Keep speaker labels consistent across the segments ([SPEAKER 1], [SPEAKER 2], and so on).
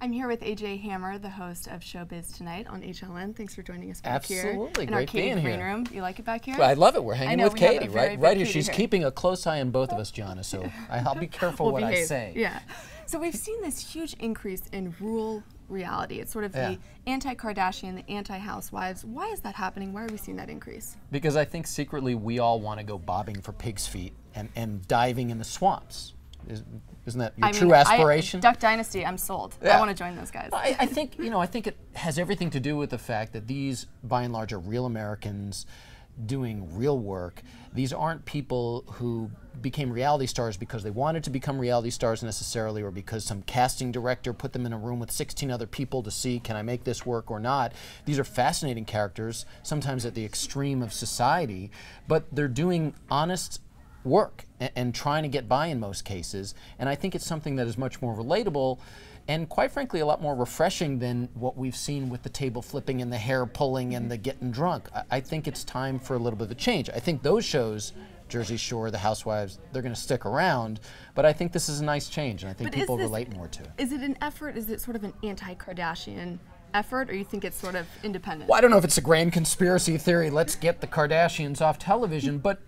[SPEAKER 1] I'm here with AJ Hammer, the host of Showbiz Tonight on HLN. Thanks for joining us back here.
[SPEAKER 2] Absolutely,
[SPEAKER 1] in our
[SPEAKER 2] great being
[SPEAKER 1] green
[SPEAKER 2] here.
[SPEAKER 1] room. You like it back here?
[SPEAKER 2] Well, I love it. We're hanging with Katie right here. She's
[SPEAKER 1] here.
[SPEAKER 2] keeping a close eye on both of us, Gianna. So I'll be careful what I say.
[SPEAKER 1] Yeah. So we've seen this huge increase in rural reality. It's sort of the anti-Kardashian, the anti-Housewives. Why is that happening? Why are we seeing that increase?
[SPEAKER 2] Because I think secretly we all want to go bobbing for pig's feet and diving in the swamps. Isn't that your true aspiration?
[SPEAKER 1] Duck Dynasty, I'm sold.
[SPEAKER 2] Yeah.
[SPEAKER 1] I want to join those guys.
[SPEAKER 2] I think I think it has everything to do with the fact that these, by and large, are real Americans doing real work. These aren't people who became reality stars because they wanted to become reality stars necessarily, or because some casting director put them in a room with 16 other people to see, can I make this work or not? These are fascinating characters, sometimes at the extreme of society, but they're doing honest work and trying to get by in most cases. And I think it's something that is much more relatable and, quite frankly, a lot more refreshing than what we've seen with the table flipping and the hair pulling and the getting drunk. I think it's time for a little bit of a change. I think those shows, Jersey Shore, The Housewives, they're going to stick around, but I think this is a nice change, and I think people relate more to it.
[SPEAKER 1] Is it an effort? Is it sort of an anti-Kardashian effort, or you think it's sort of independent?
[SPEAKER 2] Well, I don't know if it's a grand conspiracy theory, let's get the Kardashians off television, but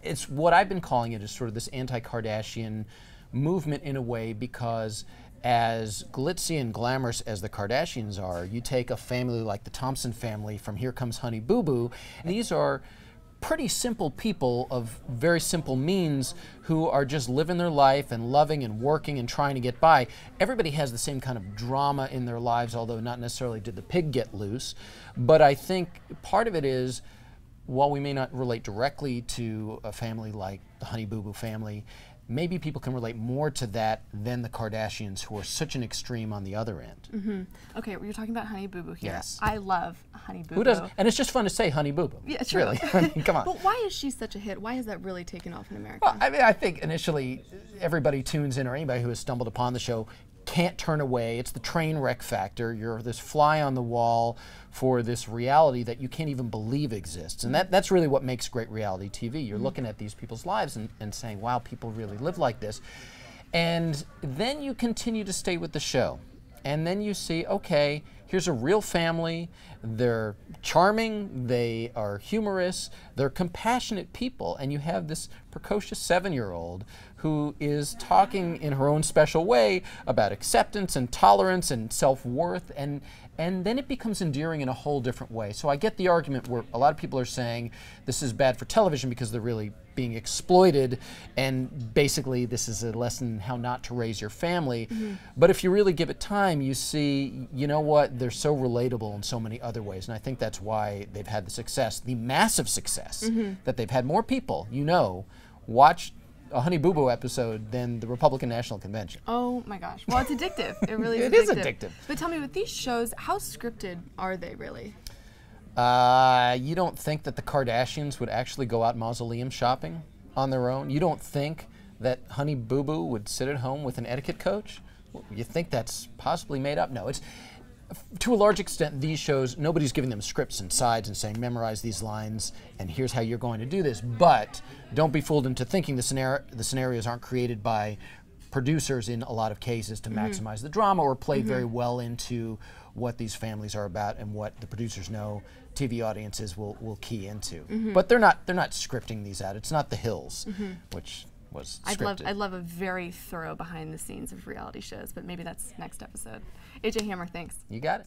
[SPEAKER 2] it's what I've been calling it is sort of this anti-Kardashian movement in a way, because as glitzy and glamorous as the Kardashians are, you take a family like the Thompson family from Here Comes Honey Boo Boo, these are pretty simple people of very simple means who are just living their life and loving and working and trying to get by. Everybody has the same kind of drama in their lives, although not necessarily did the pig get loose. But I think part of it is, while we may not relate directly to a family like the Honey Boo Boo family, maybe people can relate more to that than the Kardashians, who are such an extreme on the other end.
[SPEAKER 1] Mm-hmm. Okay, well, you're talking about Honey Boo Boo here.
[SPEAKER 2] Yes.
[SPEAKER 1] I love Honey Boo Boo.
[SPEAKER 2] Who doesn't? And it's just fun to say Honey Boo Boo.
[SPEAKER 1] Yeah, true.
[SPEAKER 2] Really, I mean, come on.
[SPEAKER 1] But why is she such a hit? Why has that really taken off in America?
[SPEAKER 2] Well, I mean, I think initially everybody tunes in, or anybody who has stumbled upon the show can't turn away. It's the train wreck factor. You're this fly on the wall for this reality that you can't even believe exists. And that's really what makes great reality TV. You're looking at these people's lives and saying, wow, people really live like this. And then you continue to stay with the show. And then you see, okay, here's a real family. They're charming, they are humorous, they're compassionate people, and you have this precocious 7-year-old who is talking in her own special way about acceptance and tolerance and self-worth, and then it becomes endearing in a whole different way. So I get the argument where a lot of people are saying this is bad for television because they're really being exploited, and basically this is a lesson how not to raise your family. But if you really give it time, you see, you know what, they're so relatable in so many other ways, and I think that's why they've had the success, the massive success, that they've had more people, watch a Honey Boo Boo episode than the Republican National Convention.
[SPEAKER 1] Oh my gosh. Well, it's addictive. It really is
[SPEAKER 2] It
[SPEAKER 1] addictive.
[SPEAKER 2] is addictive.
[SPEAKER 1] But tell me, with these shows, how scripted are they really?
[SPEAKER 2] You don't think that the Kardashians would actually go out mausoleum shopping on their own? You don't think that Honey Boo Boo would sit at home with an etiquette coach? You think that's possibly made up? No, it's to a large extent these shows, nobody's giving them scripts and sides and saying memorize these lines and here's how you're going to do this. But don't be fooled into thinking the scenarios aren't created by producers in a lot of cases to maximize the drama or play very well into what these families are about and what the producers know TV audiences will key into. But they're not scripting these out. It's not The Hills, which was scripted.
[SPEAKER 1] I'd love a very thorough behind the scenes of reality shows, but maybe that's next episode. AJ Hammer, thanks.
[SPEAKER 2] You got it.